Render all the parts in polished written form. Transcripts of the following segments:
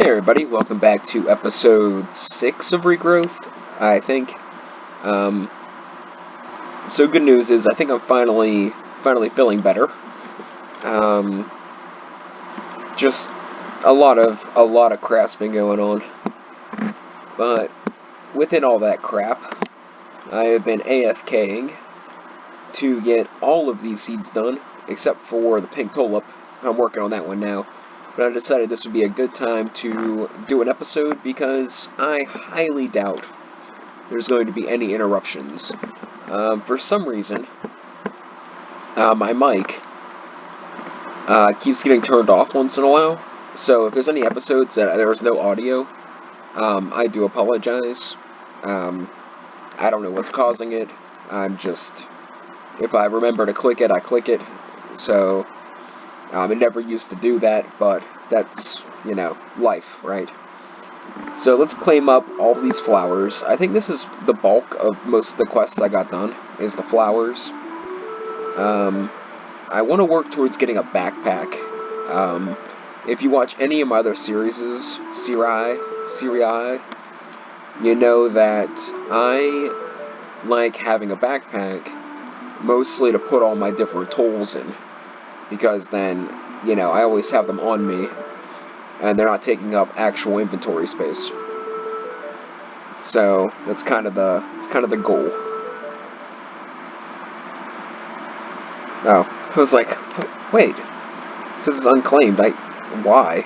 Hey everybody, welcome back to episode 6 of Regrowth, I think. Um, so good news is I think I'm finally feeling better. Just a lot of crap's been going on. But within all that crap, I have been AFKing to get all of these seeds done, except for the pink tulip. I'm working on that one now. But I decided this would be a good time to do an episode because I highly doubt there's going to be any interruptions. For some reason, my mic keeps getting turned off once in a while. So if there's any episodes that there's no audio, I do apologize. I don't know what's causing it. If I remember to click it, I click it. So it never used to do that, but that's, life, right? So let's claim up all these flowers. I think this is the bulk of most of the quests I got done, is the flowers. I want to work towards getting a backpack. If you watch any of my other series, you know that I like having a backpack mostly to put all my different tools in. Because then, I always have them on me, and they're not taking up actual inventory space. So that's kind of the goal. Oh, I was like, wait, this is unclaimed. Why?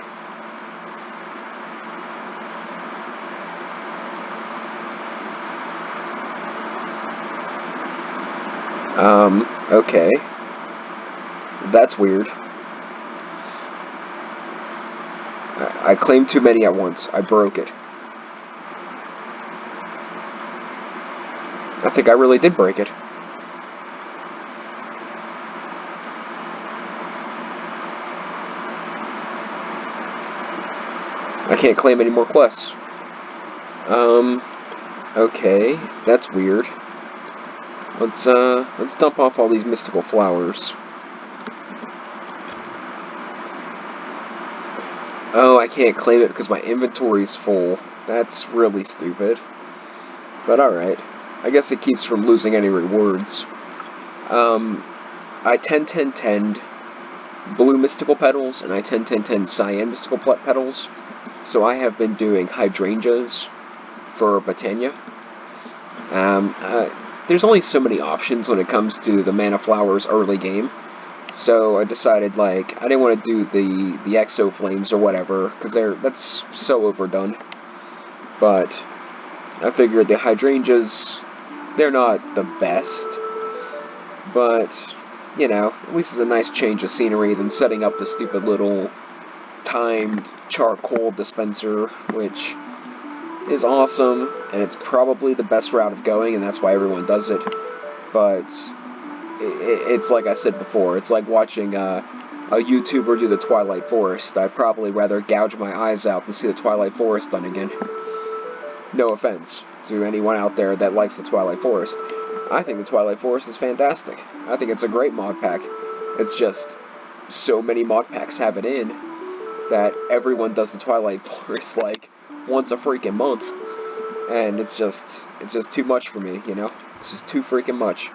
Okay. That's weird. I claimed too many at once. I broke it. I think I really did break it. I can't claim any more quests. Okay, that's weird. Let's dump off all these mystical flowers. Oh, I can't claim it because my inventory's full. That's really stupid. But alright. I guess it keeps from losing any rewards. I 10-10-10'd blue mystical petals, and I 10-10-10 cyan mystical petals. So I have been doing hydrangeas for Botania. There's only so many options when it comes to the mana flowers early game. So I decided, I didn't want to do the exo flames or whatever, because that's so overdone. But I figured the hydrangeas, they're not the best, but, at least it's a nice change of scenery than setting up the stupid little timed charcoal dispenser, which is awesome, and it's probably the best route of going, and that's why everyone does it. But it's like I said before, it's like watching a YouTuber do the Twilight Forest. I'd probably rather gouge my eyes out than see the Twilight Forest done again. No offense to anyone out there that likes the Twilight Forest. I think the Twilight Forest is fantastic. I think it's a great mod pack. It's just so many mod packs have it in that everyone does the Twilight Forest once a freaking month. And it's just too much for me, It's just too freaking much.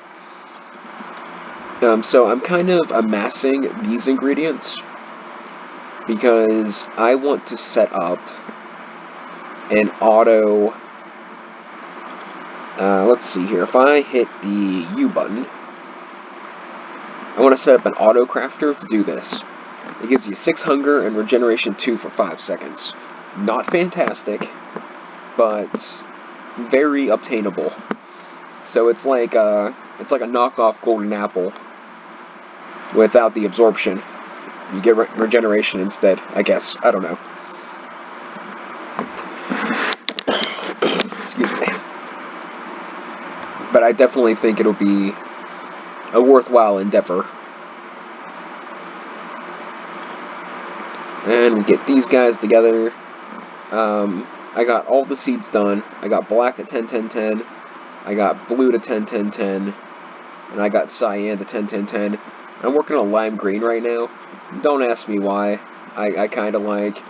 So I'm kind of amassing these ingredients because I want to set up an auto. Let's see here. If I hit the U button, I want to set up an auto crafter to do this. It gives you 6 hunger and regeneration 2 for 5 seconds. Not fantastic, but very obtainable. So it's like a knockoff golden apple without the absorption. You get regeneration instead, I guess. I don't know. Excuse me. But I definitely think it'll be a worthwhile endeavor. And we get these guys together. I got all the seeds done. I got black at 10-10-10. I got blue to 10-10-10. And I got cyan to 10-10-10. I'm working on lime green right now. Don't ask me why. I kind of like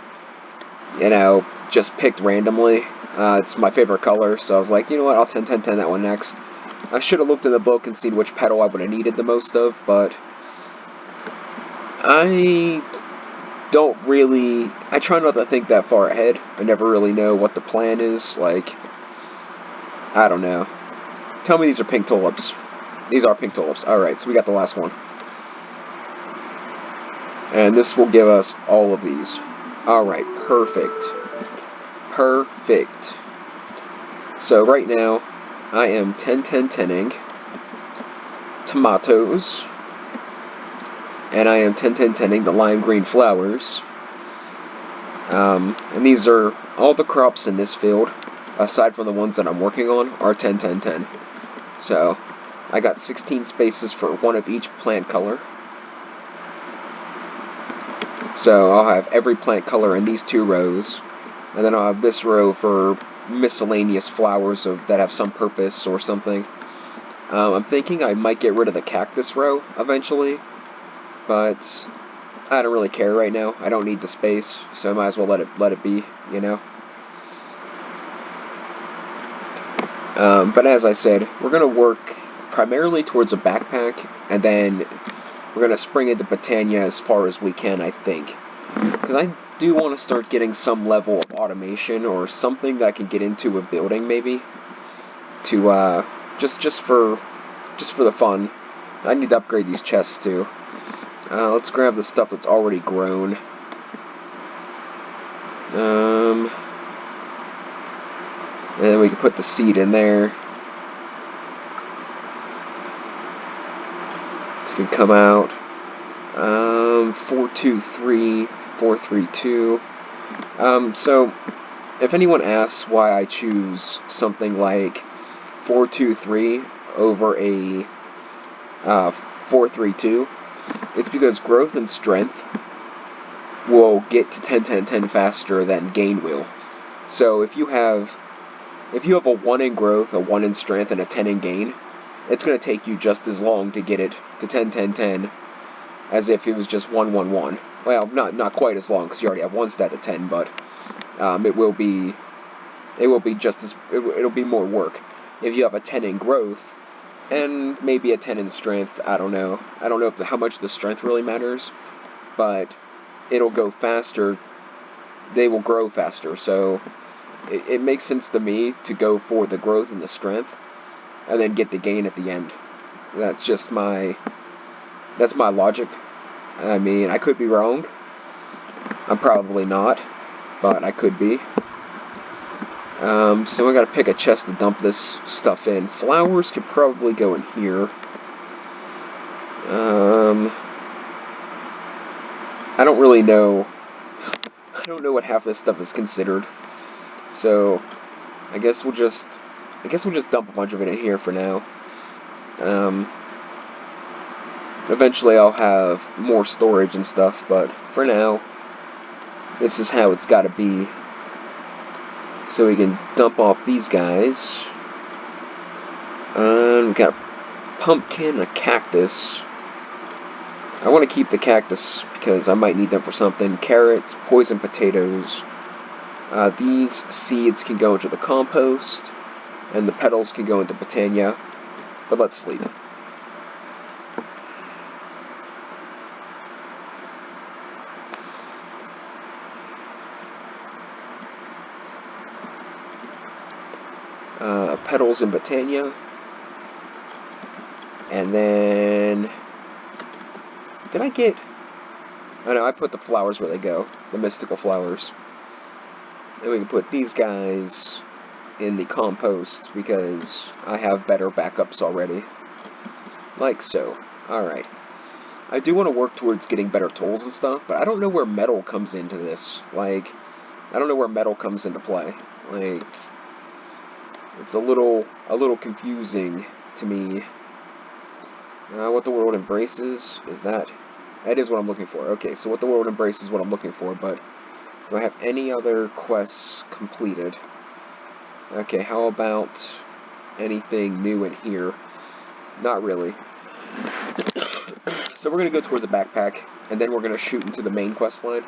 you know, just picked randomly. It's my favorite color, so I was like, you know what, I'll 10-10-10 that one next. I should have looked in the book and seen which petal I would have needed the most of, but I try not to think that far ahead. I never really know what the plan is, like, I don't know. Tell me these are pink tulips. These are pink tulips. Alright, so we got the last one. And this will give us all of these. Alright, perfect. Perfect. So right now, I am 10-10-10ing tomatoes. And I am 10-10-10ing the lime green flowers. And these are all the crops in this field, aside from the ones that I'm working on, are 10-10-10. So, I got 16 spaces for one of each plant color. So, I'll have every plant color in these 2 rows. And then I'll have this row for miscellaneous flowers that have some purpose or something. I'm thinking I might get rid of the cactus row eventually. But I don't really care right now. I don't need the space, so I might as well let it be, you know. But as I said, we're gonna work primarily towards a backpack, and then we're gonna spring into Botania as far as we can, I think, because I do want to start getting some level of automation or something that I can get into a building, maybe, to just for the fun. I need to upgrade these chests too. Let's grab the stuff that's already grown. And then we can put the seed in there. This can come out. 423, 432. So, if anyone asks why I choose something like 423 over a 432, it's because growth and strength will get to 10-10-10 faster than gain will. So if you have a 1 in growth, a 1 in strength, and a 10 in gain, it's going to take you just as long to get it to 10-10-10 as if it was just 1-1-1. Well, not quite as long because you already have 1 stat to 10, but it will be just as it'll be more work if you have a 10 in growth and maybe a 10 in strength. I don't know how much the strength really matters, but it'll go faster. They will grow faster, so it makes sense to me to go for the growth and the strength, and then get the gain at the end. That's my logic. I mean, I could be wrong. I'm probably not, but I could be. So I gotta pick a chest to dump this stuff in. Flowers could probably go in here. I don't really know. I don't know what half this stuff is considered. So I guess we'll just dump a bunch of it in here for now. Eventually I'll have more storage and stuff, but for now, this is how it's gotta be. So we can dump off these guys. We got a pumpkin, a cactus. I want to keep the cactus because I might need them for something. Carrots, poison potatoes. These seeds can go into the compost, and the petals can go into Botania. But let's sleep. Petals in Botania. And then... Did I get... Oh no, I put the flowers where they go. The mystical flowers. And we can put these guys in the compost because I have better backups already. Like so. Alright. I do want to work towards getting better tools and stuff, but I don't know where metal comes into this. Like, I don't know where metal comes into play. Like, it's a little confusing to me. What the world embraces is that. That is what I'm looking for. Okay, so what the world embraces is what I'm looking for, but do I have any other quests completed? Okay, how about anything new in here? Not really. So we're going to go towards a backpack, and then we're going to shoot into the main quest line.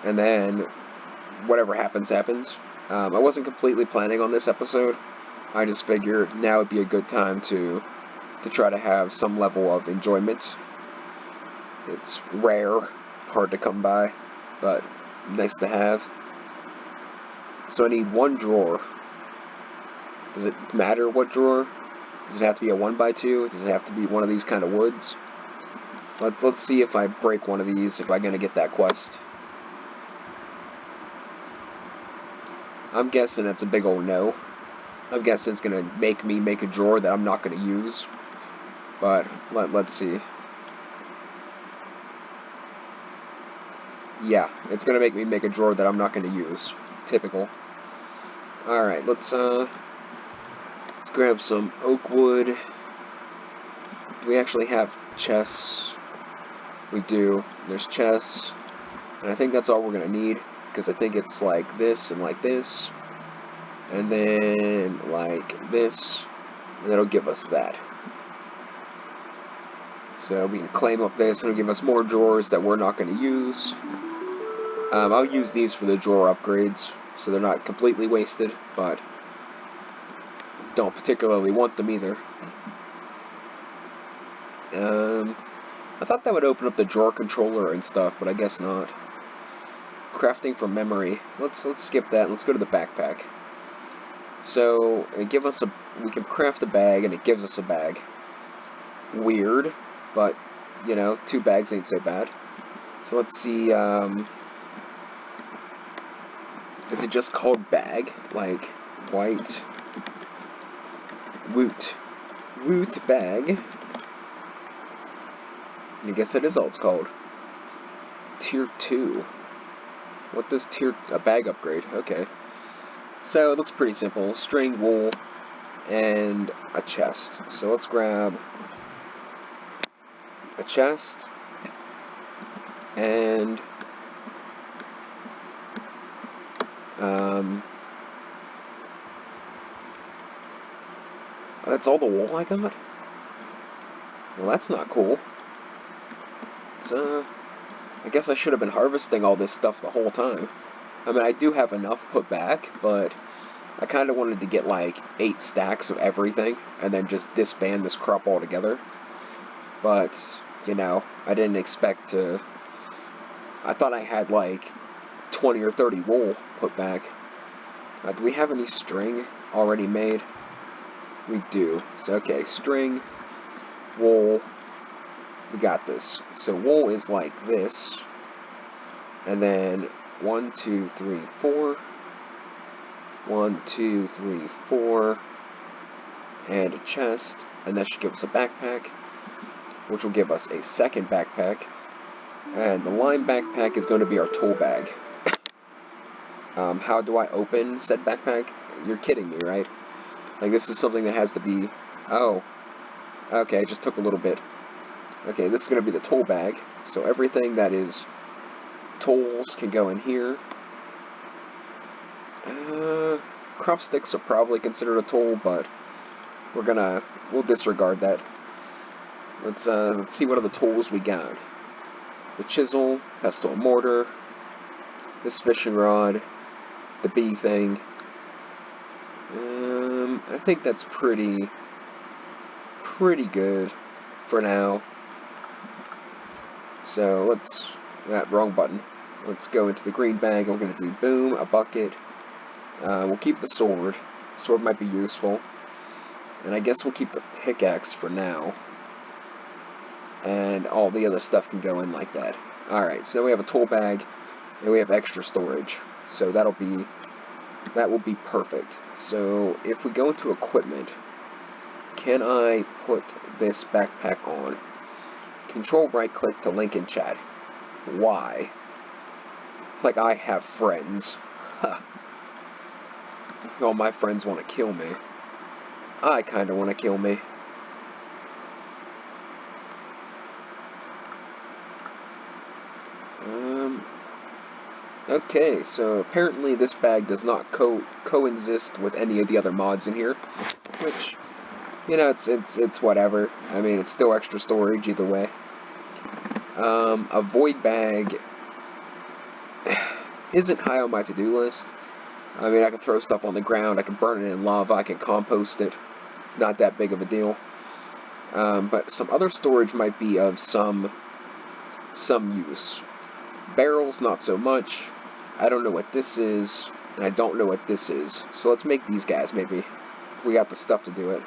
And then whatever happens, happens. I wasn't completely planning on this episode. I just figured now would be a good time to try to have some level of enjoyment. It's rare, hard to come by, but nice to have. So I need one drawer. Does it matter what drawer? Does it have to be a 1x2? Does it have to be one of these kind of woods? Let's see if I break one of these, if I'm gonna get that quest. I'm guessing it's a big old no. I'm guessing it's gonna make me make a drawer that I'm not gonna use. But let's see. Yeah, it's gonna make me make a drawer that I'm not gonna use. Typical. Alright, let's grab some oak wood. Do we actually have chests? We do. There's chests. And I think that's all we're gonna need, because I think it's like this and like this. And then like this. And that'll give us that. So we can claim up this, and it'll give us more drawers that we're not going to use. I'll use these for the drawer upgrades, so they're not completely wasted, but don't particularly want them either. I thought that would open up the drawer controller and stuff, but I guess not. Crafting from memory. Let's skip that. Let's go to the backpack. So it give us we can craft a bag, and it gives us a bag. Weird, but you know, 2 bags ain't so bad. So let's see. Is it just called bag? Like white woot bag? I guess that is all it's called. Tier 2. What does a bag upgrade? Okay. So it looks pretty simple. String, wool, and a chest. So let's grab a chest and that's all the wool I got? Well, that's not cool. It's, I guess I should have been harvesting all this stuff the whole time. I mean, I do have enough put back, but I kind of wanted to get like 8 stacks of everything and then just disband this crop altogether. But, you know, I didn't expect to... I thought I had like 20 or 30 wool put back. Do we have any string already made? We do. So, okay, string, wool, we got this. So wool is like this, and then 1, 2, 3, 4, 1, 2, 3, 4, and a chest, and that should give us a backpack, which will give us a second backpack, and the lime backpack is going to be our tool bag. How do I open said backpack? You're kidding me, right? Like, this is something that has to be... Oh. Okay, it just took a little bit. Okay, this is going to be the tool bag. So everything that is tools can go in here. Crop sticks are probably considered a tool, but we'll disregard that. Let's see what other tools we got. The chisel, pestle and mortar, this fishing rod, the bee thing. I think that's pretty good for now. So wrong button. Let's go into the green bag. We're going to do boom, a bucket. We'll keep the sword. Sword might be useful. And I guess we'll keep the pickaxe for now. And all the other stuff can go in like that. Alright, so we have a tool bag, and we have extra storage. So that will be perfect. So if we go into equipment, can I put this backpack on? Control right click to link in chat. Why? Like I have friends. Huh. All my friends want to kill me. I kind of want to kill me. Okay, so apparently this bag does not coexist with any of the other mods in here, which, you know, it's whatever. I mean, it's still extra storage either way. A void bag. isn't high on my to-do list. I mean, I can throw stuff on the ground, I can burn it in lava, I can compost it. Not that big of a deal. But some other storage might be of some use. Barrels, not so much. I don't know what this is, and I don't know what this is. So let's make these guys, maybe. If we got the stuff to do it.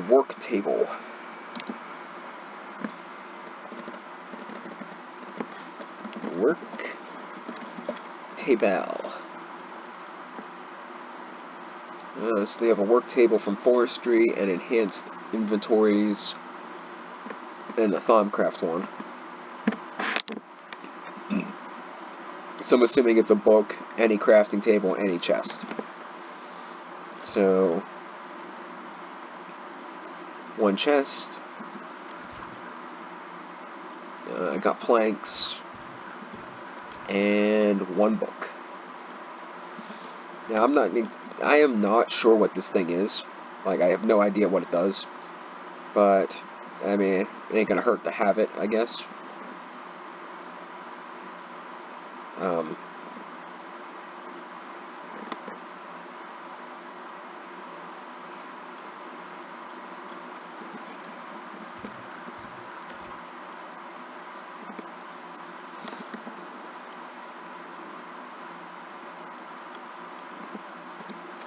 Work table. Work table. So they have a work table from forestry and enhanced inventories, and the Thaumcraft one. So I'm assuming it's a book, any crafting table, any chest. So, one chest. I got planks, and one book. Now I am not sure what this thing is. Like, I have no idea what it does. But, I mean, it ain't gonna hurt to have it, I guess.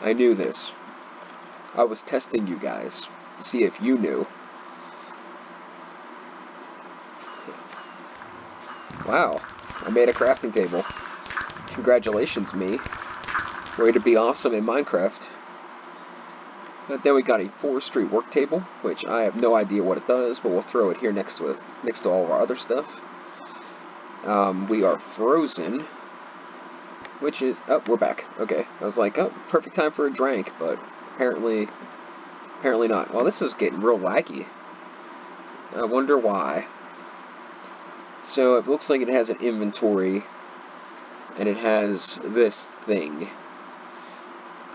I knew this. I was testing you guys to see if you knew. Wow, I made a crafting table. Congratulations, me. Way to be awesome in Minecraft. But then we got a forestry work table, which I have no idea what it does, but we'll throw it here next to all of our other stuff. We are frozen, which is... Oh, we're back. Okay. I was like, oh, perfect time for a drink, but apparently not. Well, this is getting real laggy. I wonder why. So it looks like it has an inventory, and it has this thing.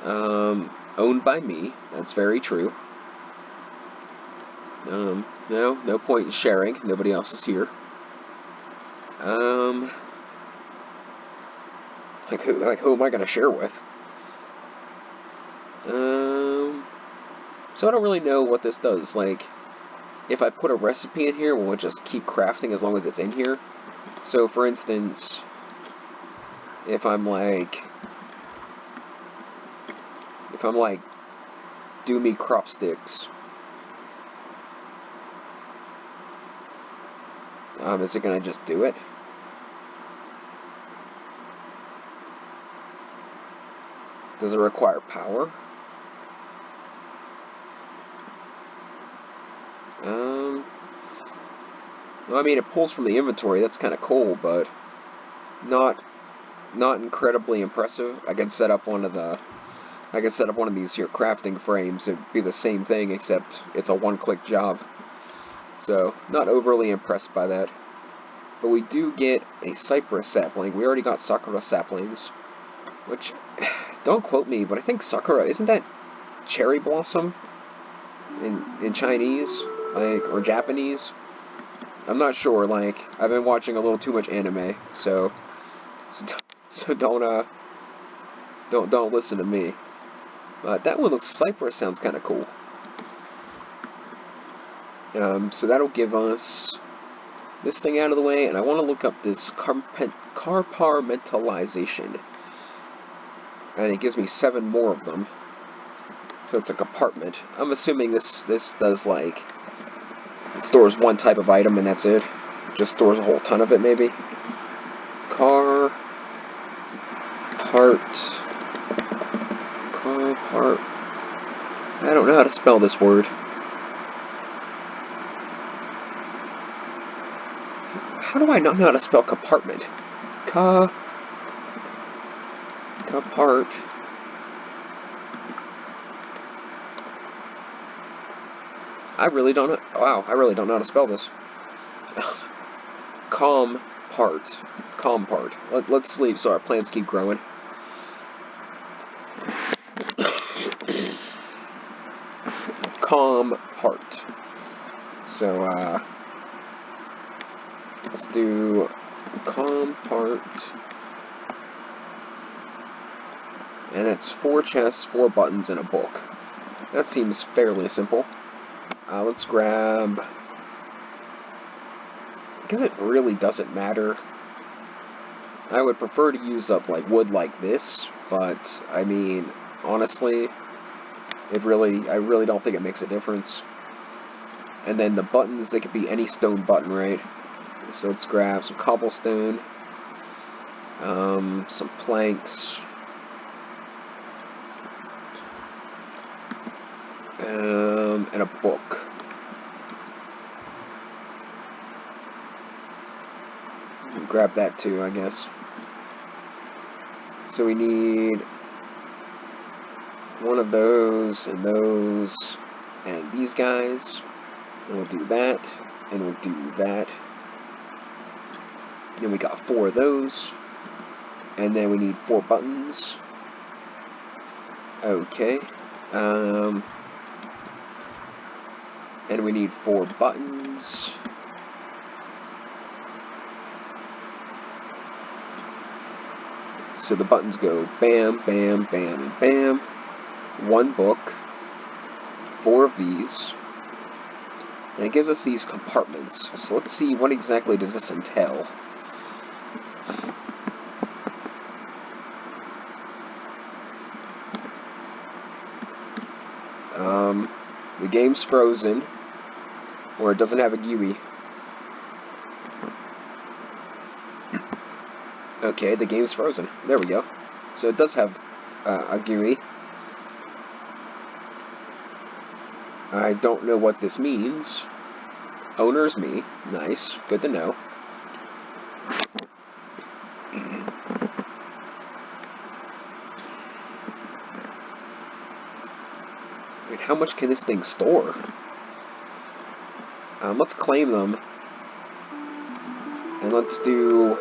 Owned by me. That's very true. No point in sharing. Nobody else is here. Like who am I gonna share with? So I don't really know what this does. Like, if I put a recipe in here, will it just keep crafting as long as it's in here? So, for instance, if I'm like, do me crop sticks, is it gonna just do it? Does it require power? Well, I mean, it pulls from the inventory. That's kind of cool, but not incredibly impressive. I could set up one of these here crafting frames. It'd be the same thing, except it's a one-click job. So, not overly impressed by that. But we do get a cypress sapling. We already got sakura saplings, which, don't quote me, but I think sakura, isn't that cherry blossom in Chinese, like, or Japanese? I'm not sure. Like, I've been watching a little too much anime, so don't listen to me. That one looks, cypress sounds kind of cool. So that'll give us this thing out of the way, and I want to look up this compartmentalization, and it gives me 7 more of them. So it's a compartment. I'm assuming this does, like, it stores one type of item and that's it. Just stores a whole ton of it, maybe. Car part. I don't know how to spell this word. How do I not know how to spell compartment? Compart. I really don't know. Wow, I really don't know how to spell this. Compart. Let's sleep so our plants keep growing. Compart. So, let's do Compart. And it's 4 chests, 4 buttons, and a book. That seems fairly simple. Let's grab... Because it really doesn't matter. I would prefer to use up like wood like this, but I mean, honestly, I really don't think it makes a difference. And then the buttons, they could be any stone button, right? So let's grab some cobblestone, some planks, and a book. Grab that too, I guess. So we need one of those, and these guys. And we'll do that, and we'll do that. Then we got 4 of those. And then we need 4 buttons. Okay. And we need 4 buttons. So the buttons go bam, bam, bam, and bam. 1 book. 4 of these. And it gives us these compartments. So let's see, what exactly does this entail? The game's frozen, or it doesn't have a GUI. Okay, the game's frozen. There we go. So it does have a GUI. I don't know what this means. Owner's me. Nice. Good to know. Wait, how much can this thing store? Let's claim them. And let's do...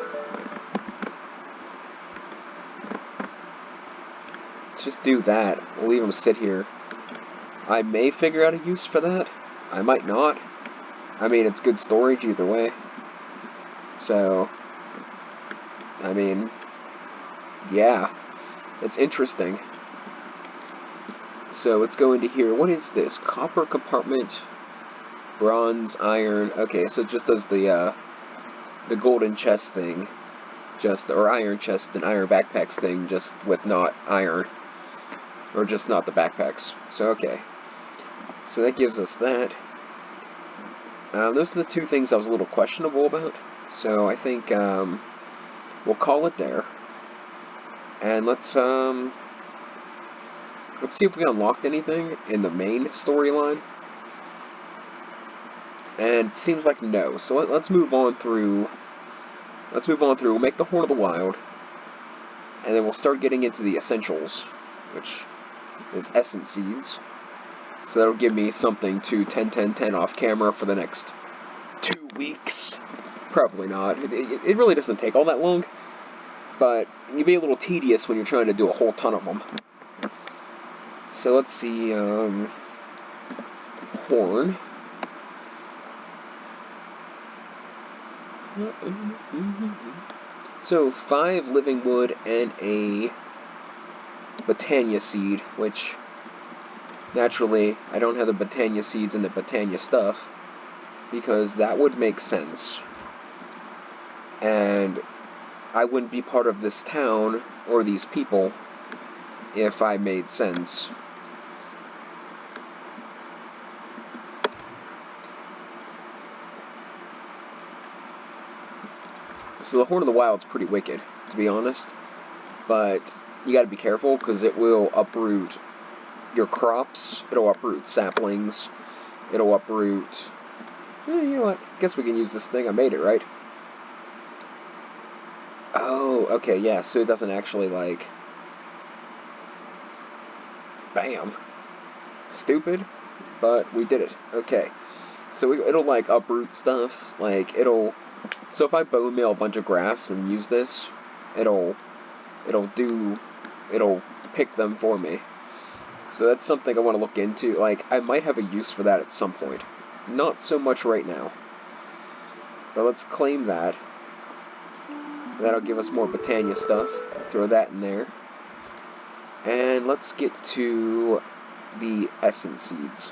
Let's just do that. We'll leave them sit here. I may figure out a use for that. I might not. I mean, it's good storage either way. So, I mean, yeah, it's interesting. So let's go into here. What is this? Copper compartment, bronze, iron. Okay, so it just does the golden chest thing, or iron chest and iron backpacks thing, just with not iron, or just not the backpacks. So okay, so that gives us that. Those are the 2 things I was a little questionable about. So I think we'll call it there, and let's see if we unlocked anything in the main storyline. And it seems like no. So let's move on through. We'll make the Horn of the Wild, and then we'll start getting into the essentials, which is essence seeds. So that'll give me something to 10-10-10 off camera for the next 2 weeks. Probably not. It really doesn't take all that long, but it can be a little tedious when you're trying to do a whole ton of them. So let's see, horn. So 5 living wood and a Botania seed, which naturally I don't have the Botania seeds and the Botania stuff, because that would make sense. And I wouldn't be part of this town or these people if I made sense. So the Horn of the Wild's pretty wicked, to be honest, but you gotta be careful because it will uproot your crops, it'll uproot saplings, it'll uproot... you know what, I guess we can use this thing, I made it, right? Oh, okay, yeah, so it doesn't actually, like... Bam! Stupid, but we did it, okay. So it'll, like, uproot stuff, like, it'll... So if I bone meal a bunch of grass and use this, it'll pick them for me. So that's something I want to look into. Like, I might have a use for that at some point. Not so much right now. But let's claim that. That'll give us more Botania stuff. Throw that in there. And let's get to the essence seeds.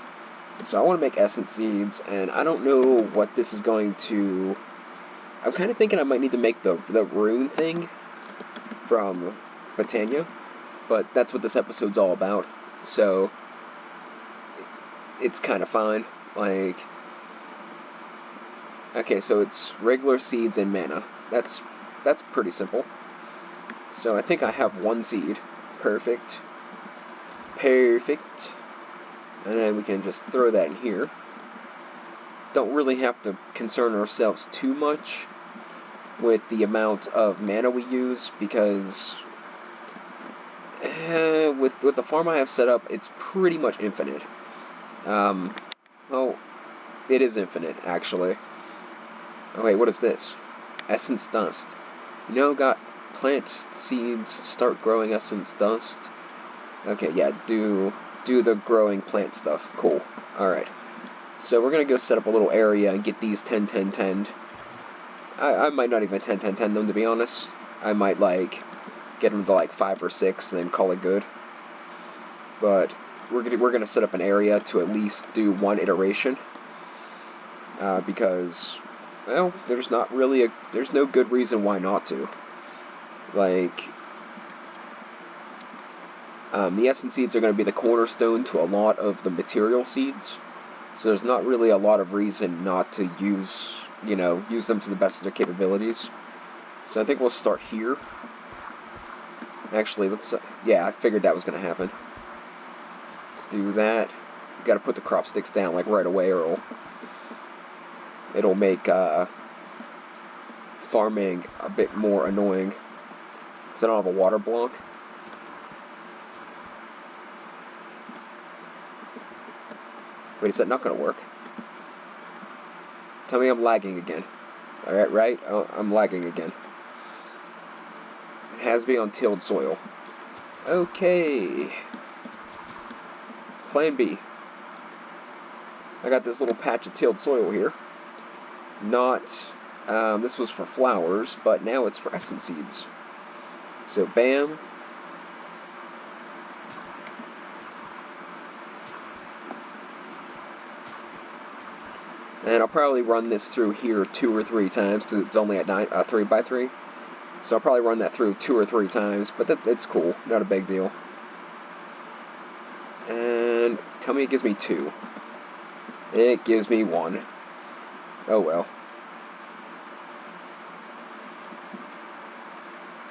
So I want to make essence seeds, and I don't know what this is going to... I'm kind of thinking I might need to make the rune thing from Botania, but that's what this episode's all about, so it's kind of fine. Like, okay, so it's regular seeds and mana. That's pretty simple. So I think I have one seed. Perfect. Perfect. And then we can just throw that in here. Don't really have to concern ourselves too much with the amount of mana we use, because with the farm I have set up, it's pretty much infinite. Well, it is infinite, actually. Oh wait, what is this? Essence dust. You know, got plant seeds, start growing essence dust. Okay, yeah, do the growing plant stuff. Cool. Alright. So we're gonna go set up a little area and get these 10-10-10'd. I might not even 10-10-10 them, to be honest. I might, like, get them to, like, 5 or 6 and then call it good. But we're gonna set up an area to at least do one iteration. Because, well, there's no good reason why not to. Like, the essence seeds are going to be the cornerstone to a lot of the material seeds, so there's not really a lot of reason not to use them to the best of their capabilities. So I think we'll start here. Actually, yeah, I figured that was going to happen. Let's do that. You got to put the crop sticks down, like, right away, or it'll make farming a bit more annoying, because I don't have a water block. Wait, is that not going to work? Tell me I'm lagging again. Alright, right? Oh, I'm lagging again. It has to be on tilled soil. Okay. Plan B. I got this little patch of tilled soil here. This was for flowers, but now it's for essence seeds. So, bam. And I'll probably run this through here 2 or 3 times, because it's only at 3x3. So I'll probably run that through 2 or 3 times, but it's cool. Not a big deal. And tell me it gives me 2. It gives me 1. Oh well.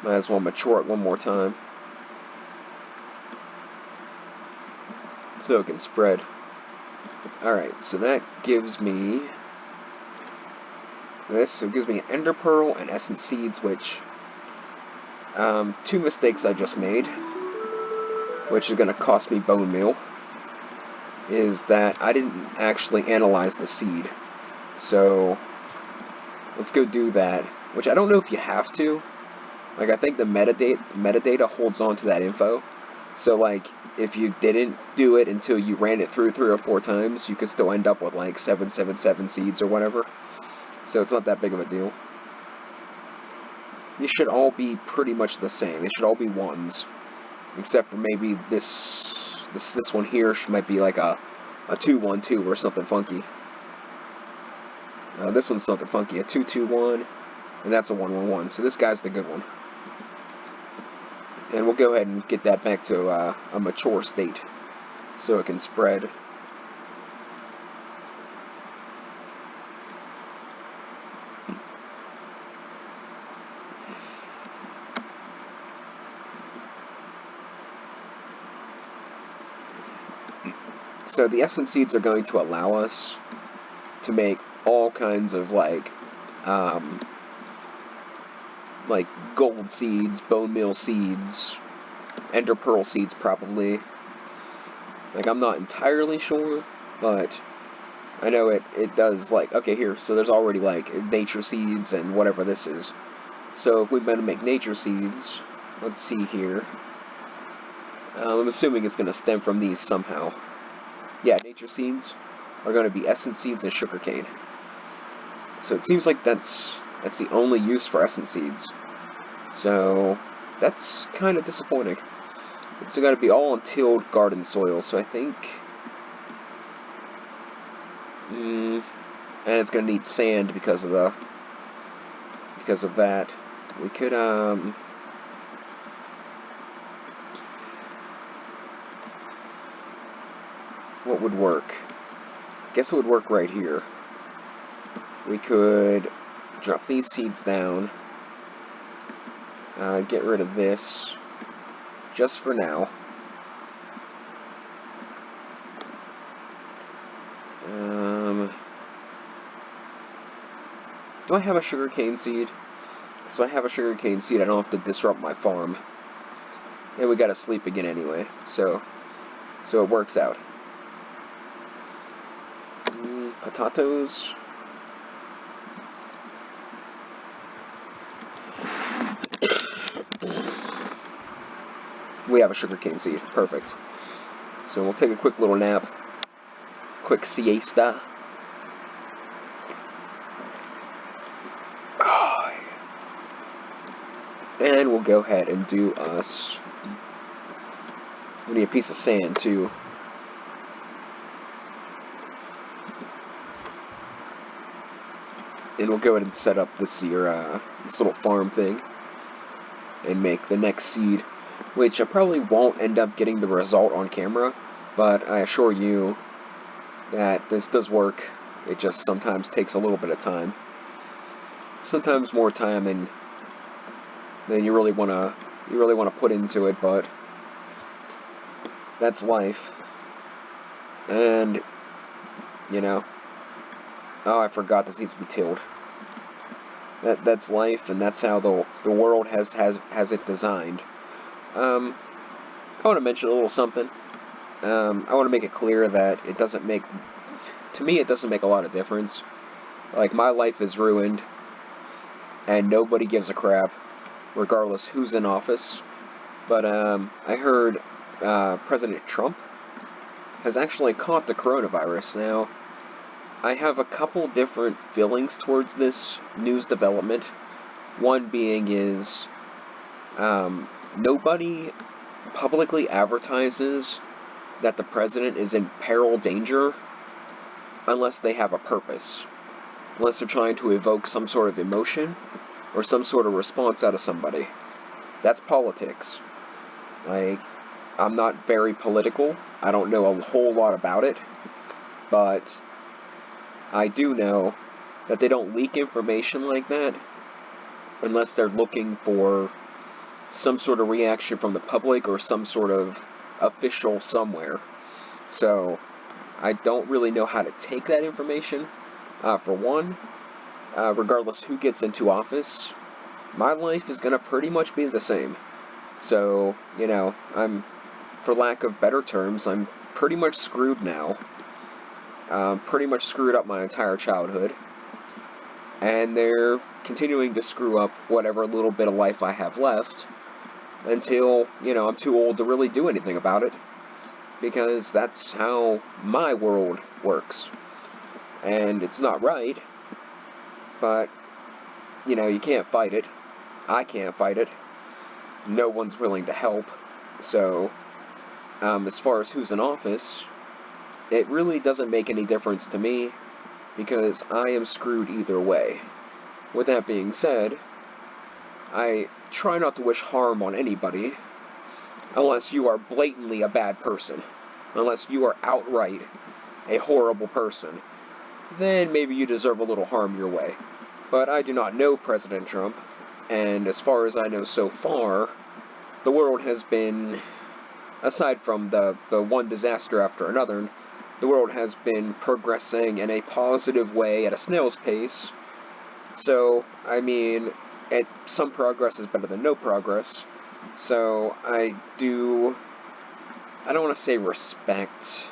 Might as well mature it one more time, so it can spread. Alright, so that gives me this. So it gives me an ender pearl and essence seeds, which 2 mistakes I just made, which is going to cost me bone meal, is that I didn't actually analyze the seed. So let's go do that, which I don't know if you have to. Like, I think the metadata holds on to that info. So, like, if you didn't do it until you ran it through 3 or 4 times, you could still end up with, like, 777 seeds or whatever. So it's not that big of a deal. These should all be pretty much the same. They should all be 1s. Except for maybe this one here might be like a 2-1-2 or something funky. This one's something funky. A 2-2-1. And that's a 1-1-1. So this guy's the good one. And we'll go ahead and get that back to a mature state, so it can spread. So the essence seeds are going to allow us to make all kinds of like gold seeds, bone meal seeds, ender pearl seeds probably. Like, I'm not entirely sure, but I know it does, like, okay, here, so there's already, like, nature seeds and whatever this is. So if we're going to make nature seeds, let's see here. I'm assuming it's going to stem from these somehow. Yeah, nature seeds are going to be essence seeds and sugarcane. So it seems like that's the only use for essence seeds. So that's kind of disappointing. It's got to be all on tilled garden soil, so I think... and it's going to need sand because of that. We could, what would work? Guess it would work right here. We could drop these seeds down, get rid of this, just for now. Do I have a sugarcane seed? So I have a sugarcane seed, I don't have to disrupt my farm. And we gotta sleep again anyway, so it works out. Potatoes. We have a sugarcane seed, perfect. So we'll take a quick little nap. Quick siesta. And we'll go ahead and do us... We need a piece of sand, too. And we'll go ahead and set up this little farm thing. And make the next seed. Which I probably won't end up getting the result on camera. But I assure you that this does work. It just sometimes takes a little bit of time. Sometimes more time than you really wanna put into it, but that's life. And you know, oh, I forgot this needs to be tilled. That's life, and that's how the world has it designed. I want to mention a little something. I want to make it clear that it doesn't make, to me, it doesn't make a lot of difference. Like, my life is ruined, and nobody gives a crap, regardless who's in office. But I heard President Trump has actually caught the coronavirus. Now, I have a couple different feelings towards this news development. One being is nobody publicly advertises that the president is in peril danger unless they have a purpose. Unless they're trying to evoke some sort of emotion or some sort of response out of somebody. That's politics. Like, I'm not very political. I don't know a whole lot about it. But I do know that they don't leak information like that unless they're looking for some sort of reaction from the public or some sort of official somewhere. So I don't really know how to take that information. For one, regardless who gets into office, my life is going to pretty much be the same. So, you know, for lack of better terms, I'm pretty much screwed now. Pretty much screwed up my entire childhood. And they're continuing to screw up whatever little bit of life I have left until, you know, I'm too old to really do anything about it. Because that's how my world works. And it's not right, but, you know, you can't fight it. I can't fight it. No one's willing to help. So, as far as who's in office, it really doesn't make any difference to me, because I am screwed either way. With that being said, I try not to wish harm on anybody, unless you are blatantly a bad person. Unless you are outright a horrible person. Then maybe you deserve a little harm your way. But I do not know President Trump, and as far as I know so far, the world has been, aside from the one disaster after another, the world has been progressing in a positive way at a snail's pace. So, I mean, some progress is better than no progress. So, I don't want to say respect.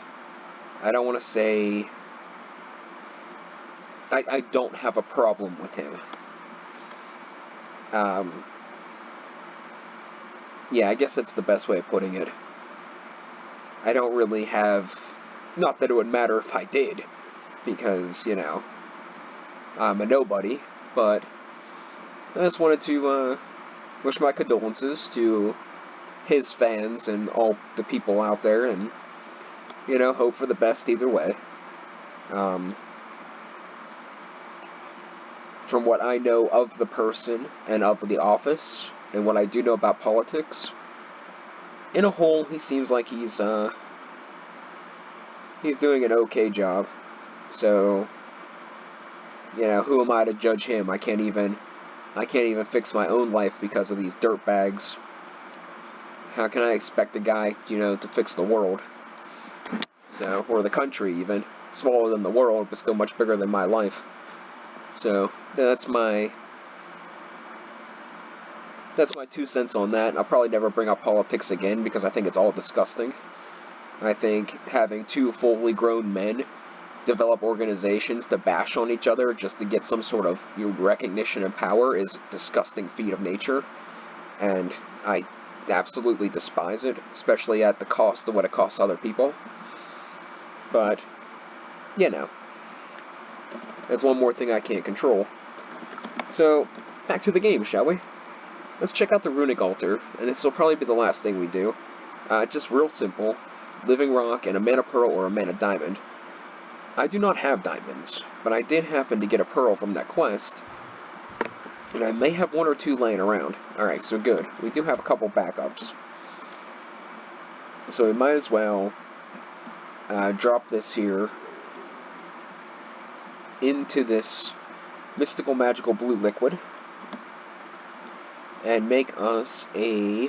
I don't want to say... I don't have a problem with him. Yeah, I guess that's the best way of putting it. I don't really have... Not that it would matter if I did, because, you know, I'm a nobody, but I just wanted to wish my condolences to his fans and all the people out there, and, you know, hope for the best either way. From what I know of the person and of the office, and what I do know about politics, in a whole, he seems like he's doing an okay job. So, you know, who am I to judge him? I can't even fix my own life because of these dirtbags. How can I expect a guy, you know, to fix the world? So, or the country even. Smaller than the world, but still much bigger than my life. So, that's my 2 cents on that. I'll probably never bring up politics again because I think it's all disgusting. I think having two fully grown men develop organizations to bash on each other just to get some sort of recognition and power is a disgusting feat of nature, and I absolutely despise it, especially at the cost of what it costs other people. But, you know, that's one more thing I can't control. So, back to the game, shall we? Let's check out the Runic Altar, and this will probably be the last thing we do. Just real simple. Living Rock and a Mana Pearl or a Mana Diamond. I do not have diamonds, but I did happen to get a pearl from that quest, and I may have 1 or 2 laying around. Alright, so good. We do have a couple backups. So we might as well drop this here into this mystical magical blue liquid and make us a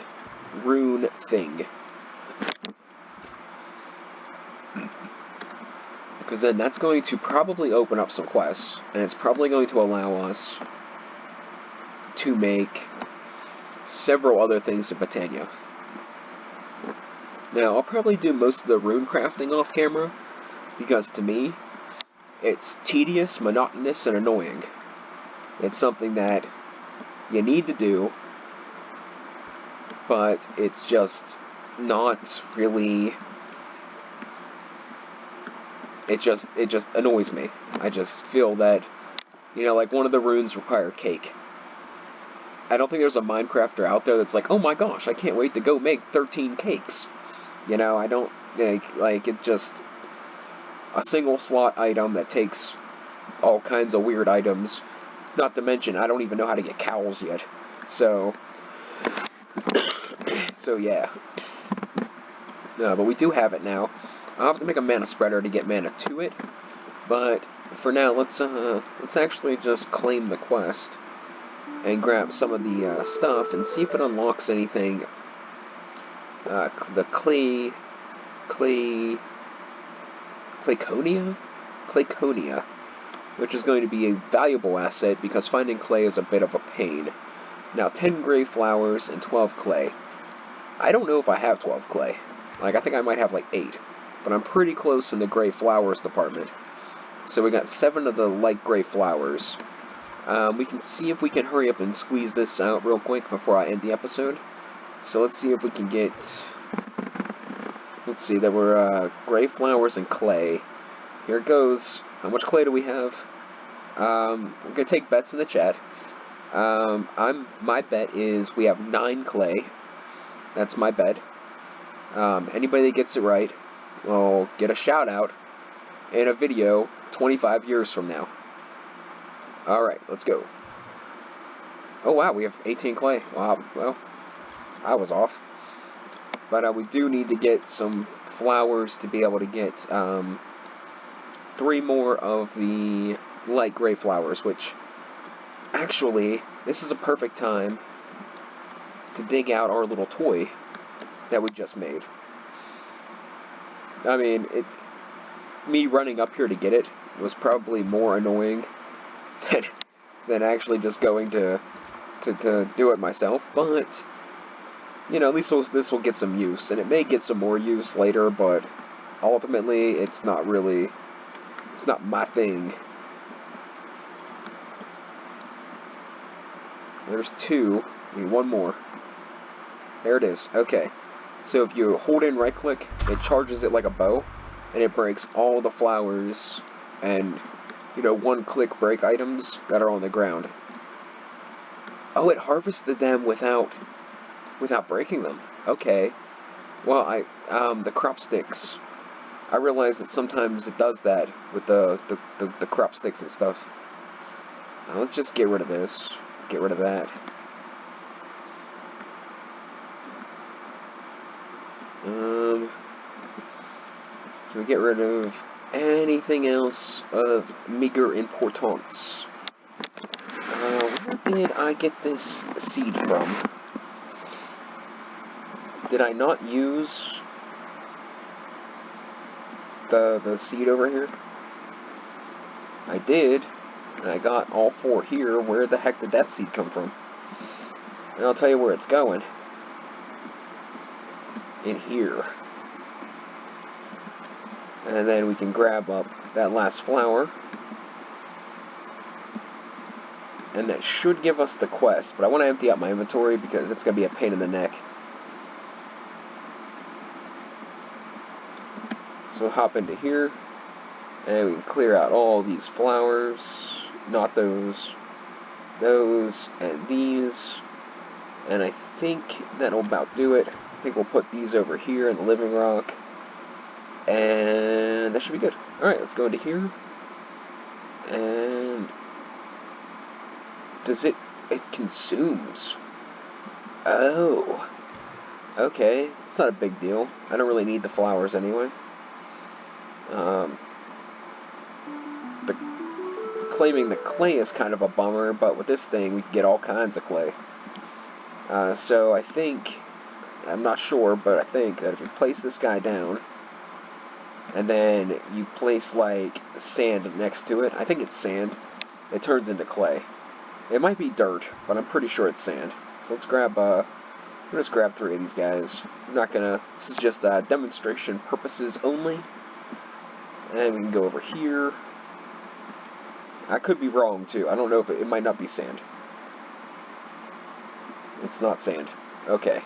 rune thing. Because then that's going to probably open up some quests, and it's probably going to allow us to make several other things in Botania. Now, I'll probably do most of the rune crafting off camera, because to me, it's tedious, monotonous, and annoying. It's something that you need to do, but it's just not really... It just annoys me. I just feel that, you know, like one of the runes require cake. I don't think there's a Minecrafter out there that's like, oh my gosh, I can't wait to go make 13 cakes. You know, I don't, like it just, a single slot item that takes all kinds of weird items. Not to mention, I don't even know how to get cows yet. So yeah. No, but we do have it now. I'll have to make a mana spreader to get mana to it, but for now, let's actually just claim the quest and grab some of the stuff and see if it unlocks anything. The Clayconia, which is going to be a valuable asset because finding clay is a bit of a pain. Now, 10 gray flowers and 12 clay. I don't know if I have 12 clay. Like, I think I might have like 8. But I'm pretty close in the gray flowers department. So we got 7 of the light gray flowers. We can see if we can hurry up and squeeze this out real quick before I end the episode. So let's see if we can get... Let's see, there were gray flowers and clay. Here it goes. How much clay do we have? We're going to take bets in the chat. My bet is we have 9 clay. That's my bet. Anybody that gets it right will get a shout out in a video 25 years from now. Alright, let's go. Oh wow, we have 18 clay. Wow, well, I was off. But we do need to get some flowers to be able to get 3 more of the light gray flowers, which actually, this is a perfect time to dig out our little toy that we just made. I mean, me running up here to get it was probably more annoying than actually just going to do it myself, but, you know, at least this will get some use, and it may get some more use later, but ultimately, it's not my thing. There's 2, we need 1 more. There it is, okay. So if you hold in right click, it charges it like a bow, and it breaks all the flowers and, you know, 1-click break items that are on the ground. Oh, it harvested them without breaking them. Okay. Well, the crop sticks. I realize that sometimes it does that with the crop sticks and stuff. Now let's just get rid of this. Get rid of that. Can we get rid of anything else of meager importance? Where did I get this seed from? Did I not use the seed over here? I did, and I got all 4 here. Where the heck did that seed come from? And I'll tell you where it's going. In here. And then we can grab up that last flower. And that should give us the quest, but I want to empty out my inventory because it's going to be a pain in the neck. So hop into here, and we can clear out all these flowers, not those, and these, and I think that'll about do it. I think we'll put these over here in the living rock, and that should be good. Alright, let's go into here, and it consumes. Oh, okay, it's not a big deal. I don't really need the flowers anyway. Claiming the clay is kind of a bummer, but with this thing we can get all kinds of clay. So I think, I'm not sure, but I think that if you place this guy down, and then you place like sand next to it, I think it's sand, it turns into clay. It might be dirt, but I'm pretty sure it's sand. So let's grab, we'll just grab 3 of these guys. I'm not gonna, this is just demonstration purposes only. And we can go over here. I could be wrong too. I don't know if it might not be sand. It's not sand. Okay.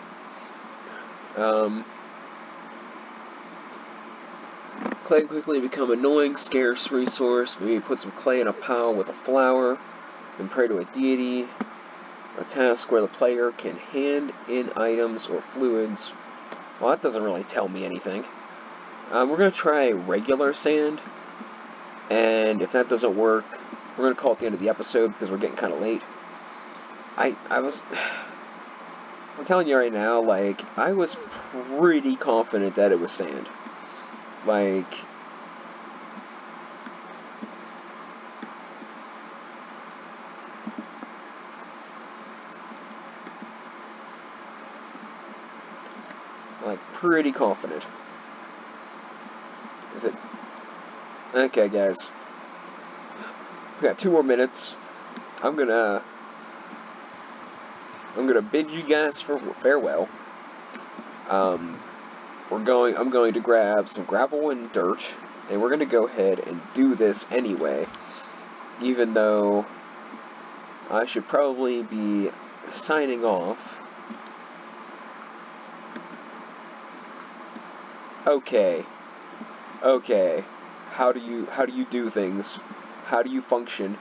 Clay quickly become annoying, scarce resource. Maybe put some clay in a pile with a flower. Then pray to a deity. A task where the player can hand in items or fluids. Well, that doesn't really tell me anything. We're going to try regular sand. And if that doesn't work, we're going to call it the end of the episode because we're getting kind of late. I'm telling you right now, like, I was pretty confident that it was sand. Like, pretty confident. Is it? Okay, guys. We got 2 more minutes. I'm gonna bid you guys farewell. I'm going to grab some gravel and dirt, and we're gonna go ahead and do this anyway. Even though I should probably be signing off. Okay. How do you do things? How do you function?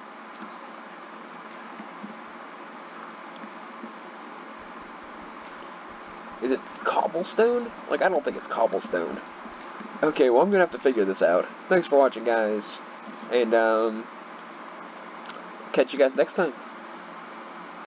Is it cobblestone? Like, I don't think it's cobblestone. Okay, well, I'm gonna have to figure this out. Thanks for watching, guys. And, catch you guys next time.